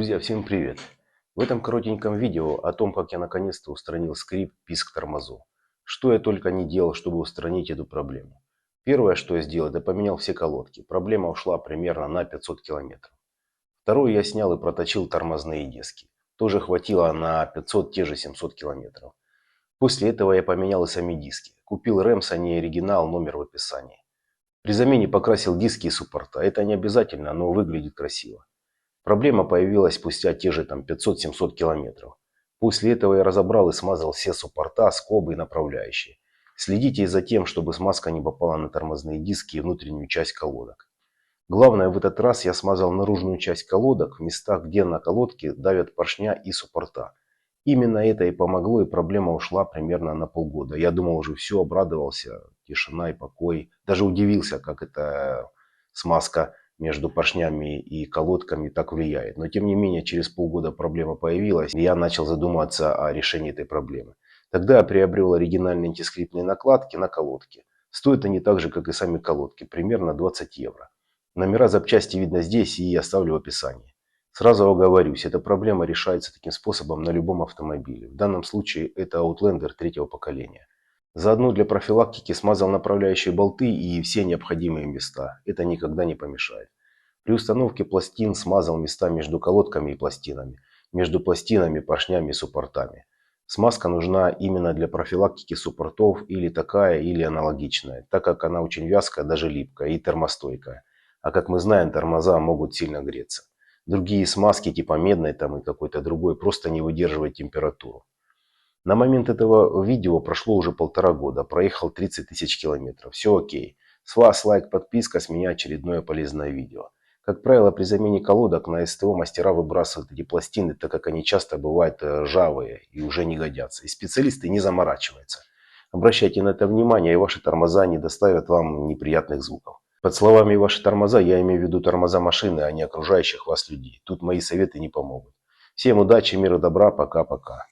Друзья, всем привет! В этом коротеньком видео о том, как я наконец-то устранил скрип писк тормозов. Что я только не делал, чтобы устранить эту проблему. Первое, что я сделал, это поменял все колодки. Проблема ушла примерно на 500 километров. Второе, я снял и проточил тормозные диски. Тоже хватило на 500, те же 700 километров. После этого я поменял и сами диски. Купил Рэмс, а не оригинал, номер в описании. При замене покрасил диски и суппорта. Это не обязательно, но выглядит красиво. Проблема появилась спустя те же 500-700 километров. После этого я разобрал и смазал все суппорта, скобы и направляющие. Следите за тем, чтобы смазка не попала на тормозные диски и внутреннюю часть колодок. Главное, в этот раз я смазал наружную часть колодок в местах, где на колодке давят поршня и суппорта. Именно это и помогло, и проблема ушла примерно на полгода. Я думал уже все, обрадовался, тишина и покой. Даже удивился, как эта смазка между поршнями и колодками так влияет. Но тем не менее, через полгода проблема появилась, и я начал задумываться о решении этой проблемы. Тогда я приобрел оригинальные антискрипные накладки на колодки. Стоят они так же, как и сами колодки, примерно 20 евро. Номера запчасти видно здесь и оставлю в описании. Сразу оговорюсь, эта проблема решается таким способом на любом автомобиле. В данном случае это Outlander третьего поколения. Заодно для профилактики смазал направляющие болты и все необходимые места. Это никогда не помешает. При установке пластин смазал места между колодками и пластинами. Между пластинами, поршнями и суппортами. Смазка нужна именно для профилактики суппортов или такая, или аналогичная, так как она очень вязкая, даже липкая и термостойкая. А как мы знаем, тормоза могут сильно греться. Другие смазки типа медной и какой-то другой просто не выдерживают температуру. На момент этого видео прошло уже 1,5 года, проехал 30 тысяч километров. Все окей. С вас лайк, подписка, с меня очередное полезное видео. Как правило, при замене колодок на СТО мастера выбрасывают эти пластины, так как они часто бывают ржавые и уже не годятся. И специалисты не заморачиваются. Обращайте на это внимание, и ваши тормоза не доставят вам неприятных звуков. Под словами «ваши тормоза» я имею в виду тормоза машины, а не окружающих вас людей. Тут мои советы не помогут. Всем удачи, мира, добра, пока-пока.